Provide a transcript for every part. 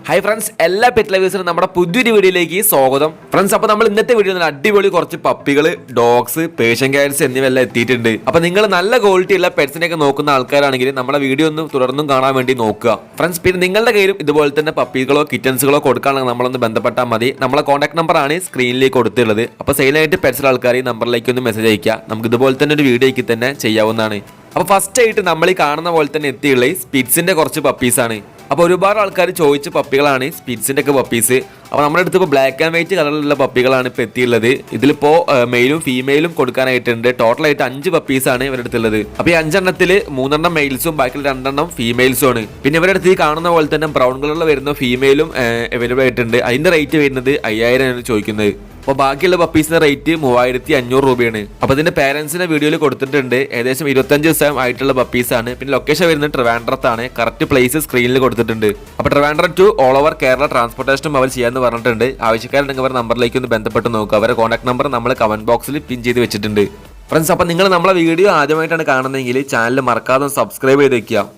Hi friends, എല്ലാ pet ലവേഴ്സിനും നമ്മുടെ പുതിയൊരു വീഡിയോയിലേക്ക് സ്വാഗതം. ഫ്രണ്ട്സ്, അപ്പോൾ നമ്മൾ ഇന്നത്തെ വീഡിയോയിൽ അടിപൊളി കുറച്ച് പപ്പികൾ, ഡോഗ്സ്, പേർഷ്യൻ ക്യാറ്റ്സ് എന്നിവയെല്ലാം എത്തിയിട്ടുണ്ട്. അപ്പോൾ നിങ്ങൾ നല്ല ക്വാളിറ്റി ഉള്ള പെറ്റ്സിനെയൊക്കെ നോക്കുന്ന ആൾക്കാരാണെങ്കിൽ നമ്മുടെ വീഡിയോ ഒന്ന് തുടർന്നും കാണാൻ വേണ്ടി നോക്കുക ഫ്രണ്ട്സ്. പിന്നെ നിങ്ങളുടെ കയ്യിലും ഇതുപോലെ തന്നെ പപ്പികളോ കിറ്റൻസുകളോ കൊടുക്കുകയാണെങ്കിൽ നമ്മളൊന്ന് ബന്ധപ്പെട്ടാൽ മതി. നമ്മളെ കോൺടാക്ട് നമ്പറാണ് സ്ക്രീനിലേക്ക് കൊടുത്തിട്ടുള്ളത്. അപ്പോൾ സെയിലായിട്ട് പെറ്റ്സിലെ ആൾക്കാർ ഈ നമ്പറിലേക്ക് ഒന്ന് മെസ്സേജ് അയക്കുക. നമുക്ക് ഇതുപോലെ തന്നെ ഒരു വീഡിയോയ്ക്ക് തന്നെ ചെയ്യാവുന്നതാണ്. അപ്പോൾ ഫസ്റ്റ് ആയിട്ട് നമ്മൾ ഈ കാണുന്ന പോലെ തന്നെ എത്തിയുള്ള സ്പിറ്റ്സിന്റെ കുറച്ച് പപ്പീസാണ്. അപ്പോൾ ഒരുപാട് ആൾക്കാർ ചോദിച്ച പപ്പികളാണ് സ്പിറ്റ്സിന്റെ ഒക്കെ പപ്പീസ്. അപ്പോൾ നമ്മുടെ അടുത്ത് ഇപ്പോൾ ബ്ലാക്ക് ആൻഡ് വൈറ്റ് കളറിലുള്ള പപ്പികളാണ് ഇപ്പോൾ എത്തിയുള്ളത്. ഇതിലിപ്പോൾ മെയിലും ഫീമെയിലും കൊടുക്കാനായിട്ടുണ്ട്. ടോട്ടലായിട്ട് 5 പപ്പീസാണ് ഇവരുടെ അടുത്തുള്ളത്. അപ്പോൾ ഈ 5 3 മെയിൽസും ബാക്കി 2 ഫീമെയിൽസും ആണ്. പിന്നെ ഇവരുടെ അടുത്ത് ഈ കാണുന്ന പോലെ തന്നെ ബ്രൗൺ കളറിൽ വരുന്ന ഫീമെയിലും അവൈലബിൾ ആയിട്ടുണ്ട്. അതിന്റെ റേറ്റ് വരുന്നത് 5000 ആണ് ചോദിക്കുന്നത്. അപ്പോൾ ബാക്കിയുള്ള പപ്പീസിന്റെ റേറ്റ് 3500 രൂപയാണ്. അപ്പോൾ ഇതിന്റെ പേരൻസിന്റെ വീഡിയോയിൽ കൊടുത്തിട്ടുണ്ട്. ഏകദേശം 25 ദിവസം ആയിട്ടുള്ള പപ്പീസാണ്. പിന്നെ ലൊക്കേഷൻ വരുന്നത് ട്രിവാൻഡ്രത്താണ്. കറക്റ്റ് പ്ലേസ് സ്ക്രീനിൽ കൊടുത്തിട്ടുണ്ട്. അപ്പോൾ Trivandrum to all over Kerala ട്രാൻസ്പോർട്ടേഷനും അവർ ചെയ്യാന്ന് പറഞ്ഞിട്ടുണ്ട്. ആവശ്യക്കാരുണ്ടെങ്കിൽ അവരുടെ നമ്പറിലേക്ക് ഒന്ന് ബന്ധപ്പെട്ട് നോക്കുക. അവരുടെ കോൺടാക്ട് നമ്പർ നമ്മൾ കമന്റ് ബോക്സിൽ പിൻ ചെയ്ത് വെച്ചിട്ടുണ്ട്. ഫ്രണ്ട്സ്, അപ്പോൾ നിങ്ങൾ നമ്മളെ വീഡിയോ ആദ്യമായിട്ടാണ് കാണുന്നതെങ്കിൽ ചാനൽ മറക്കാതെ സബ്സ്ക്രൈബ് ചെയ്ത് വെക്കുക.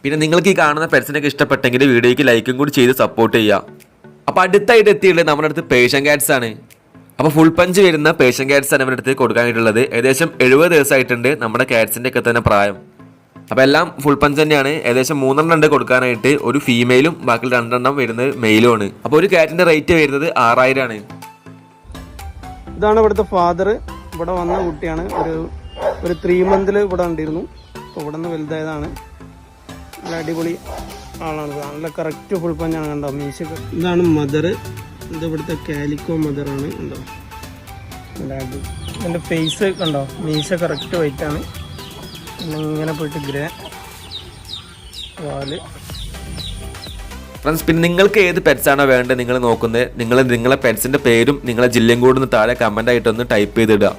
പിന്നെ നിങ്ങൾക്ക് ഈ കാണുന്ന പെറ്റ്സിനൊക്കെ ഇഷ്ടപ്പെട്ടെങ്കിൽ വീഡിയോയ്ക്ക് ലൈക്കും കൂടി ചെയ്ത് സപ്പോർട്ട് ചെയ്യുക. അപ്പോൾ അടുത്തായിട്ട് എത്തിയുള്ളത് നമ്മുടെ അടുത്ത് പേർഷ്യൻ ക്യാറ്റ്സ് ആണ്. അപ്പോൾ ഫുൾ പഞ്ച് വരുന്ന പേർഷ്യൻ ക്യാറ്റ്സ് ആണ് ഇവരുടെ അടുത്ത് കൊടുക്കാനായിട്ടുള്ളത്. ഏകദേശം 70 ദിവസമായിട്ടുണ്ട് നമ്മുടെ ക്യാറ്റ്സിൻ്റെ ഒക്കെ തന്നെ പ്രായം. അപ്പോൾ എല്ലാം ഫുൾ പഞ്ച് തന്നെയാണ്. ഏകദേശം 3 ഉണ്ട് കൊടുക്കാനായിട്ട്. ഒരു ഫീമെയിലും ബാക്കി 2 വരുന്നത് മെയിലും ആണ്. അപ്പോൾ ഒരു ക്യാറ്റിന്റെ റേറ്റ് വരുന്നത് 6000 ആണ്. ഇതാണ് ഇവിടുത്തെ ഫാദർ. ഇവിടെ വന്ന കുട്ടിയാണ്. ഒരു 3 മന്തിൽ ഇവിടെ ഉണ്ടായിരുന്നു. അപ്പോൾ ഇവിടെ നിന്ന് വലുതായതാണ്. നല്ല അടിപൊളി ആളാണ്. നല്ല കറക്റ്റ് ഫുൾ പഞ്ചാണ്. കണ്ടോ മീശൊക്കെ. ഇതാണ് മദർ. ഇത് ഇവിടുത്തെ കാലിക്കോ മദറാണ്. കണ്ടോ എൻ്റെ ഫേസ് കണ്ടോ, മീശ കറക്റ്റ് വൈറ്റ് ആണ്. പിന്നെ ഇങ്ങനെ പോയിട്ട് ഗ്രേ വാല്. ഫ്രണ്ട്സ്, പിന്നെ നിങ്ങൾക്ക് ഏത് പെറ്റ്സ് ആണോ വേണ്ടത് നിങ്ങൾ നോക്കുന്നത്, നിങ്ങളെ പെറ്റ്സിന്റെ പേരും നിങ്ങളെ ജില്ലയും കൂടി താഴെ കമന്റ് ആയിട്ടൊന്ന് ടൈപ്പ് ചെയ്തിടുക.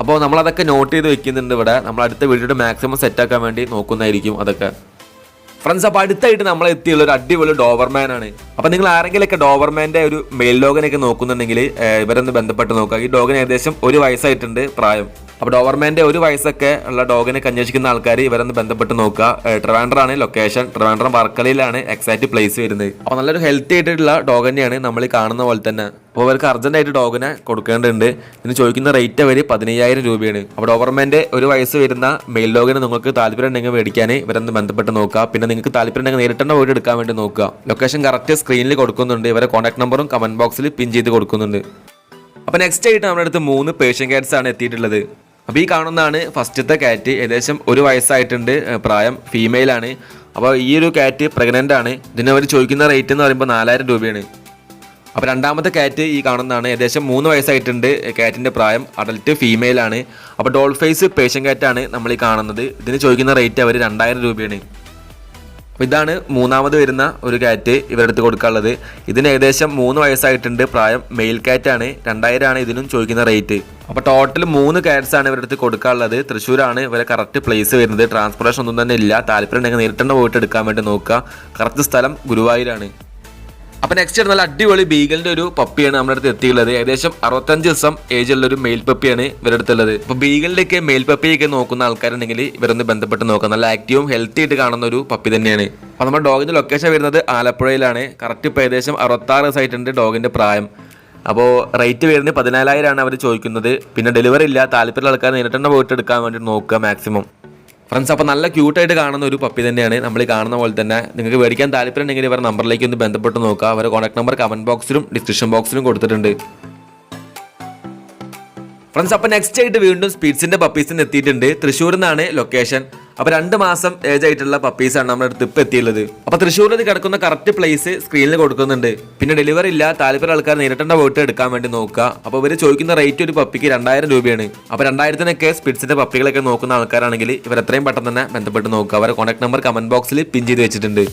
അപ്പോൾ നമ്മളതൊക്കെ നോട്ട് ചെയ്ത് വെക്കുന്നുണ്ട് ഇവിടെ. നമ്മൾ അടുത്ത വീഡിയോയുടെ മാക്സിമം സെറ്റാക്കാൻ വേണ്ടി നോക്കുന്നതായിരിക്കും അതൊക്കെ. ഫ്രണ്ട്സ്, അപ്പോൾ അടുത്തായിട്ട് നമ്മൾ എത്തിയുള്ള ഒരു അടിപൊളി ഡോവർമാൻ ആണ്. അപ്പോൾ നിങ്ങൾ ആരെങ്കിലുമൊക്കെ ഡോവർമാൻ്റെ ഒരു മെയിൽ ഡോഗിനൊക്കെ നോക്കുന്നുണ്ടെങ്കിൽ ഇവരൊന്ന് ബന്ധപ്പെട്ട് നോക്കുക. ഈ ഡോഗിന് ഏകദേശം 1 വയസ്സായിട്ടുണ്ട് പ്രായം. അപ്പോൾ ഡോവർമാൻ്റെ 1 വയസ്സൊക്കെ ഉള്ള ഡോഗിനെ അന്വേഷിക്കുന്ന ആൾക്കാർ ഇവരൊന്ന് ബന്ധപ്പെട്ട് നോക്കുക. ട്രിവാൻഡ്രം ആണ് ലൊക്കേഷൻ. ട്രിവാൻഡ്രം വർക്കലയിലാണ് എക്സാക്ട് പ്ലേസ് വരുന്നത്. അപ്പോൾ നല്ലൊരു ഹെൽത്തി ആയിട്ടുള്ള ഡോഗ് തന്നെയാണ് നമ്മൾ ഈ കാണുന്ന പോലെ തന്നെ. അപ്പോൾ അവർക്ക് അർജന്റായിട്ട് ഡോഗിനെ കൊടുക്കേണ്ടതുണ്ട്. ഇതിന് ചോദിക്കുന്ന റേറ്റ് അവർ 15000 രൂപയാണ്. അപ്പോൾ ഡോവർമാൻ്റെ 1 വയസ്സ് വരുന്ന മെയിൽ ഡോഗിനെ നിങ്ങൾക്ക് താല്പര്യം ഉണ്ടെങ്കിൽ മേടിക്കാൻ ഇവരൊന്ന് ബന്ധപ്പെട്ട് നോക്കുക. പിന്നെ നിങ്ങൾക്ക് താല്പര്യം ഉണ്ടെങ്കിൽ നേരിട്ടെണ്ണ പോയിട്ട് എടുക്കാൻ വേണ്ടി നോക്കുക. ലൊക്കേഷൻ കറക്റ്റ് സ്ക്രീനിൽ കൊടുക്കുന്നുണ്ട്. ഇവരെ കോൺടാക്ട് നമ്പറും കമന്റ് ബോക്സിൽ പിൻ ചെയ്ത് കൊടുക്കുന്നുണ്ട്. അപ്പോൾ നെക്സ്റ്റ് ആയിട്ട് നമ്മുടെ അടുത്ത് 3 പേർഷ്യൻ ക്യാറ്റ്സ് ആണ് എത്തിയിട്ടുള്ളത്. അപ്പോൾ ഈ കാണുന്നതാണ് ഫസ്റ്റത്തെ ക്യാറ്റ്. ഏകദേശം 1 വയസ്സായിട്ടുണ്ട് പ്രായം. ഫീമെയിലാണ്. അപ്പോൾ ഈ ഒരു ക്യാറ്റ് പ്രഗ്നൻ്റ് ആണ്. ഇതിന് അവർ ചോദിക്കുന്ന റേറ്റ് എന്ന് പറയുമ്പോൾ 4000 രൂപയാണ്. അപ്പോൾ രണ്ടാമത്തെ ക്യാറ്റ് ഈ കാണുന്നതാണ്. ഏകദേശം 3 വയസ്സായിട്ടുണ്ട് ക്യാറ്റിൻ്റെ പ്രായം. അഡൽട്ട് ഫീമെയിലാണ്. അപ്പോൾ ഡോൾ ഫേസ് പേർഷ്യൻ ക്യാറ്റാണ് നമ്മൾ ഈ കാണുന്നത്. ഇതിന് ചോദിക്കുന്ന റേറ്റ് അവർ 2000 രൂപയാണ്. അപ്പോൾ ഇതാണ് മൂന്നാമത് വരുന്ന ഒരു ക്യാറ്റ് ഇവരുടെ അടുത്ത് കൊടുക്കാനുള്ളത്. ഇതിന് ഏകദേശം 3 വയസ്സായിട്ടുണ്ട് പ്രായം. മെയിൽ ക്യാറ്റാണ്. 2000 ആണ് ഇതിനും ചോദിക്കുന്ന റേറ്റ്. അപ്പോൾ ടോട്ടൽ 3 ക്യാറ്റ്സ് ആണ് ഇവരുടെ അടുത്ത് കൊടുക്കാനുള്ളത്. തൃശ്ശൂരാണ് ഇവരെ കറക്റ്റ് പ്ലേസ് വരുന്നത്. ട്രാൻസ്പോർട്ടേഷൻ ഒന്നും തന്നെ ഇല്ല. താല്പര്യം ഉണ്ടെങ്കിൽ നേരിട്ടെണ്ണ പോയിട്ട് എടുക്കാൻ വേണ്ടി നോക്കുക. കറക്റ്റ് സ്ഥലം ഗുരുവായൂരാണ്. അപ്പോൾ നെക്സ്റ്റ് നല്ല അടിപൊളി ബീഗലിന്റെ ഒരു പപ്പിയാണ് നമ്മുടെ അടുത്ത് എത്തിയുള്ളത്. ഏകദേശം 65 ദിവസം ഏജ് ഉള്ള ഒരു മെയിൽ പപ്പിയാണ് ഇവരുടെ അടുത്തുള്ളത്. അപ്പോൾ ബീഗലിന്റെയൊക്കെ മെയിൽ പപ്പിയൊക്കെ നോക്കുന്ന ആൾക്കാരുണ്ടെങ്കിൽ ഇവരൊന്ന് ബന്ധപ്പെട്ട് നോക്കാം. നല്ല ആക്റ്റീവും ഹെൽത്തി ആയിട്ട് കാണുന്ന ഒരു പപ്പി തന്നെയാണ്. അപ്പോൾ നമ്മുടെ ഡോഗിന്റെ ലൊക്കേഷൻ വരുന്നത് ആലപ്പുഴയിലാണ്. കറക്റ്റ് ഇപ്പോൾ ഏകദേശം 66 ദിവസമായിട്ടുണ്ട് ഡോഗിന്റെ പ്രായം. അപ്പോൾ റേറ്റ് വരുന്നത് 14000 ആണ് അവർ ചോദിക്കുന്നത്. പിന്നെ ഡെലിവറി ഇല്ല. താല്പര്യമുള്ള ആൾക്കാർ നേരിട്ടെണ്ണ പോയിട്ട് എടുക്കാൻ വേണ്ടി നോക്കുക മാക്സിമം. ഫ്രണ്ട്സ്, അപ്പോൾ നല്ല ക്യൂട്ടായിട്ട് കാണുന്ന ഒരു പപ്പി തന്നെയാണ് നമ്മൾ ഈ കാണുന്ന പോലെ തന്നെ. നിങ്ങൾക്ക് മേടിക്കാൻ താല്പര്യം ഉണ്ടെങ്കിൽ ഇവരുടെ നമ്പറിലേക്ക് ഒന്ന് ബന്ധപ്പെട്ട് നോക്കുക. അവരുടെ കോൺടാക്ട് നമ്പർ കമന്റ് ബോക്സിലും ഡിസ്ക്രിപ്ഷൻ ബോക്സിലും കൊടുത്തിട്ടുണ്ട്. ഫ്രണ്ട്സ്, അപ്പോൾ നെക്സ്റ്റ് ആയിട്ട് വീണ്ടും സ്പിറ്റ്സിന്റെ പപ്പീസിന് എത്തിയിട്ടുണ്ട്. തൃശ്ശൂരിൽ നിന്നാണ് ലൊക്കേഷൻ. അപ്പോൾ 2 മാസം ഏജ് ആയിട്ടുള്ള പപ്പീസാണ് നമ്മുടെ അടുത്ത് ഇപ്പോൾ എത്തിയുള്ളത്. അപ്പോൾ തൃശ്ശൂരിൽ കിടക്കുന്ന കറക്റ്റ് പ്ലേസ് സ്ക്രീനിൽ കൊടുക്കുന്നുണ്ട്. പിന്നെ ഡെലിവറി ഇല്ല. താല്പര്യം ആൾക്കാർ നേരിട്ടെണ്ണ പോയിട്ട് എടുക്കാൻ വേണ്ടി നോക്കുക. അപ്പോൾ ഇവർ ചോദിക്കുന്ന റേറ്റ് ഒരു പപ്പിക്ക് 2000 രൂപയാണ്. അപ്പോൾ 2000-നൊക്കെ സ്പിറ്റ്സിന്റെ പപ്പികളൊക്കെ നോക്കുന്ന ആൾക്കാരാണെങ്കിൽ ഇവർ എത്രയും പെട്ടെന്ന് തന്നെ ബന്ധപ്പെട്ട് നോക്കുക. അവരുടെ കോൺടാക്ട് നമ്പർ കമന്റ് ബോക്സിൽ പിൻ ചെയ്ത് വെച്ചിട്ടുണ്ട്.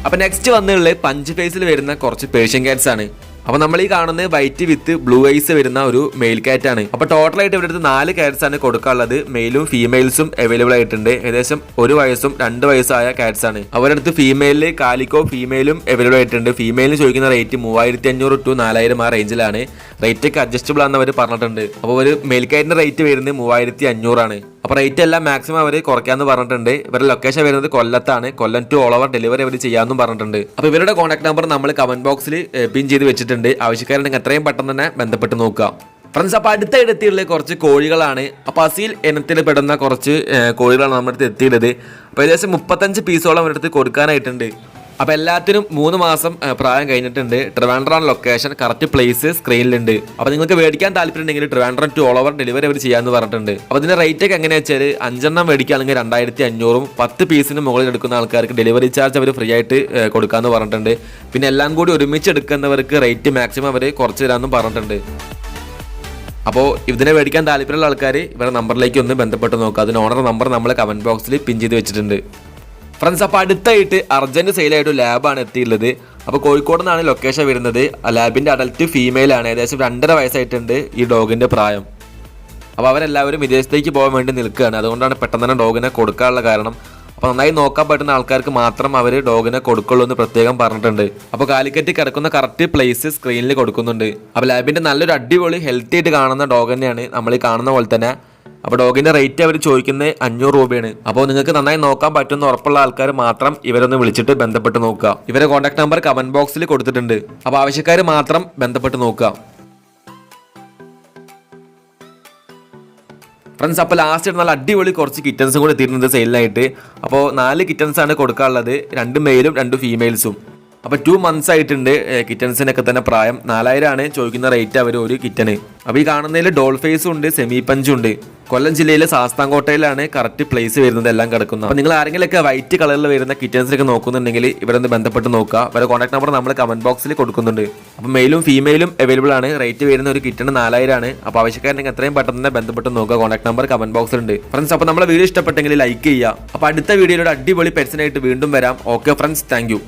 അപ്പോൾ നെക്സ്റ്റ് വന്നുള്ള പഞ്ച് ഫേസിൽ വരുന്ന കുറച്ച് പേർഷ്യൻ ക്യാറ്റ്സ് ആണ്. അപ്പോൾ നമ്മൾ ഈ കാണുന്നത് വൈറ്റ് വിത്ത് ബ്ലൂ ഐസ് വരുന്ന ഒരു മെയിൽ കാറ്റ് ആണ്. അപ്പോൾ ടോട്ടലായിട്ട് ഇവിടെ അടുത്ത് 4 കാറ്റ്സ് ആണ് കൊടുക്കാനുള്ളത്. മെയിലും ഫീമെയിൽസും അവൈലബിൾ ആയിട്ടുണ്ട്. ഏകദേശം 1 വയസ്സും 2 വയസ്സായ കാറ്റ്സ് ആണ്. അവരുടെ അടുത്ത് ഫീമെയിലിൽ കാലിക്കോ ഫീമെയിലും അവൈലബിൾ ആയിട്ടുണ്ട്. ഫീമെയിലിന് ചോദിക്കുന്ന റേറ്റ് 3500 to 4000 ആ റേഞ്ചിലാണ്. റേറ്റ് ഒക്കെ അഡ്ജസ്റ്റബിൾ ആണെന്ന് അവർ പറഞ്ഞിട്ടുണ്ട്. അപ്പോൾ ഒരു മെയിൽ കാറ്റിന്റെ റേറ്റ് വരുന്നത് 3500 ആണ്. അപ്പോൾ റേറ്റ് എല്ലാം മാക്സിമം അവർ കുറയ്ക്കാമെന്ന് പറഞ്ഞിട്ടുണ്ട്. ഇവരുടെ ലൊക്കേഷൻ വരുന്നത് കൊല്ലത്താണ്. കൊല്ലം ടു ഓൾ ഓവർ ഡെലിവറി അവർ ചെയ്യാമെന്നും പറഞ്ഞിട്ടുണ്ട്. അപ്പോൾ ഇവരുടെ കോൺടാക്ട് നമ്പർ നമ്മൾ കമന്റ് ബോക്സിൽ പിൻ ചെയ്ത് വെച്ചിട്ടുണ്ട്. ആവശ്യക്കാരുണ്ടെങ്കിൽ എത്രയും പെട്ടെന്ന് തന്നെ ബന്ധപ്പെട്ട് നോക്കുക. ഫ്രണ്ട്സ്, അപ്പോൾ അടുത്ത എത്തിയിട്ടുള്ള കുറച്ച് കോഴികളാണ്. അപ്പോൾ അസീൽ ഇനത്തിൽ പെടുന്ന കുറച്ച് കോഴികളാണ് നമ്മുടെ അടുത്ത് എത്തിയിട്ടത്. അപ്പോൾ ഏകദേശം 35 പീസോളം അവരുടെ അടുത്ത് കൊടുക്കാനായിട്ടുണ്ട്. അപ്പോൾ എല്ലാത്തിനും 3 മാസം പ്രായം കഴിഞ്ഞിട്ടുണ്ട്. ട്രിവാൻഡ്രം ലൊക്കേഷൻ, കറക്റ്റ് പ്ലേസ് സ്ക്രീനിലുണ്ട്. അപ്പോൾ നിങ്ങൾക്ക് മേടിക്കാൻ താല്പര്യമുണ്ടെങ്കിൽ Trivandrum to all over delivery അവർ ചെയ്യാമെന്ന് പറഞ്ഞിട്ടുണ്ട്. അപ്പോൾ ഇതിന്റെ റേറ്റ് ഒക്കെ എങ്ങനെയാണെന്ന് വെച്ചാൽ 5 എണ്ണം മേടിക്കുകയാണെങ്കിൽ 2500, 10 പീസിന് മുകളിൽ എടുക്കുന്ന ആൾക്കാർക്ക് ഡെലിവറി ചാർജ് അവർ ഫ്രീ ആയിട്ട് കൊടുക്കാമെന്ന് പറഞ്ഞിട്ടുണ്ട്. പിന്നെ എല്ലാം കൂടി ഒരുമിച്ച് എടുക്കുന്നവർക്ക് റേറ്റ് മാക്സിമം അവർ കുറച്ച് തരാമെന്നും പറഞ്ഞിട്ടുണ്ട്. അപ്പോൾ ഇതിനെ മേടിക്കാൻ താല്പര്യമുള്ള ആൾക്കാർ ഇവരുടെ നമ്പറിലേക്ക് ഒന്ന് ബന്ധപ്പെട്ട് നോക്കുക. അതിന് ഓണർ നമ്പർ നമ്മൾ കമന്റ് ബോക്സിൽ പിൻ ചെയ്ത് വെച്ചിട്ടുണ്ട്. ഫ്രണ്ട്സ്, അപ്പോൾ അടുത്തായിട്ട് അർജന്റ് സെയിലായിട്ട് ലാബാണ് എത്തിയുള്ളത്. അപ്പോൾ കോഴിക്കോട് നിന്നാണ് ലൊക്കേഷൻ വരുന്നത്. ലാബിൻ്റെ അഡൽറ്റ് ഫീമെയിലാണ്. ഏകദേശം 2.5 വയസ്സായിട്ടുണ്ട് ഈ ഡോഗിൻ്റെ പ്രായം. അപ്പോൾ അവരെല്ലാവരും വിദേശത്തേക്ക് പോകാൻ വേണ്ടി നിൽക്കുകയാണ്. അതുകൊണ്ടാണ് പെട്ടെന്ന് തന്നെ ഡോഗിനെ കൊടുക്കാനുള്ള കാരണം. അപ്പോൾ നന്നായി നോക്കാൻ പറ്റുന്ന ആൾക്കാർക്ക് മാത്രം അവർ ഡോഗിനെ കൊടുക്കുള്ളൂ എന്ന് പ്രത്യേകം പറഞ്ഞിട്ടുണ്ട്. അപ്പോൾ കാലിക്കറ്റ് കിടക്കുന്ന കറക്റ്റ് പ്ലേസ് സ്ക്രീനിൽ കൊടുക്കുന്നുണ്ട്. അപ്പോൾ ലാബിൻ്റെ നല്ലൊരു അടിപൊളി ഹെൽത്തി ആയിട്ട് കാണുന്ന ഡോഗ് തന്നെയാണ് നമ്മൾ ഈ കാണുന്ന പോലെ തന്നെ. അപ്പോൾ ഡോഗിന്റെ റേറ്റ് അവർ ചോദിക്കുന്നത് 500 രൂപയാണ്. അപ്പോൾ നിങ്ങൾക്ക് നന്നായി നോക്കാൻ പറ്റുന്ന ഉറപ്പുള്ള ആൾക്കാർ മാത്രം ഇവരൊന്ന് വിളിച്ചിട്ട് ബന്ധപ്പെട്ട് നോക്കുക. ഇവരെ കോൺടാക്ട് നമ്പർ കമന്റ് ബോക്സിൽ കൊടുത്തിട്ടുണ്ട്. അപ്പോൾ ആവശ്യക്കാർ മാത്രം ബന്ധപ്പെട്ട് നോക്കുക. ഫ്രണ്ട്സ്, അപ്പോൾ ലാസ്റ്റ് നല്ല അടിപൊളി കുറച്ച് കിറ്റൻസും കൂടി എത്തിയിട്ടുണ്ട് സെയിലിനായിട്ട്. അപ്പോൾ 4 കിറ്റൻസ് ആണ് കൊടുക്കാനുള്ളത്. 2 മെയിലും 2 ഫീമെയിൽസും. അപ്പോൾ 2 months ആയിട്ടുണ്ട് കിറ്റൻസിനൊക്കെ തന്നെ പ്രായം. 4000 ആണ് ചോദിക്കുന്ന റേറ്റ് അവർ ഒരു കിറ്റന്. അപ്പോൾ ഈ കാണുന്നതിൽ ഡോൾ ഫേസും ഉണ്ട്, സെമി പഞ്ചും ഉണ്ട്. കൊല്ലം ജില്ലയിലെ ശാസ്താംകോട്ടയിലാണ് കറക്റ്റ് പ്ലേസ് വരുന്നത് എല്ലാം കിടക്കുന്നത്. അപ്പോൾ നിങ്ങൾ ആരെങ്കിലുമൊക്കെ വൈറ്റ് കളറിൽ വരുന്ന കിറ്റൻസിനൊക്കെ നോക്കുന്നുണ്ടെങ്കിൽ ഇവരൊന്ന് ബന്ധപ്പെട്ട് നോക്കുക. അവരുടെ കോൺടാക്ട് നമ്പർ നമ്മൾ കമന്റ് ബോക്സിൽ കൊടുക്കുന്നുണ്ട്. അപ്പോൾ മെയിലും ഫീമെയിലും അവൈലബിൾ ആണ്. റേറ്റ് വരുന്ന ഒരു കിറ്റന് 4000 ആണ്. അപ്പോൾ ആവശ്യക്കാരുണ്ടെങ്കിൽ എത്രയും പെട്ടെന്ന് ബന്ധപ്പെട്ട് നോക്കുക. കോൺടാക്ട് നമ്പർ കമന്റ് ബോക്സിലുണ്ട്. ഫ്രണ്ട്സ്, അപ്പോൾ നമ്മുടെ വീഡിയോ ഇഷ്ടപ്പെട്ടെങ്കിൽ ലൈക്ക് ചെയ്യുക. അപ്പോൾ അടുത്ത വീഡിയോയിലൂടെ അടിപൊളി പെറ്റ്സിനായിട്ട് വീണ്ടും വരാം. Okay friends, thank you.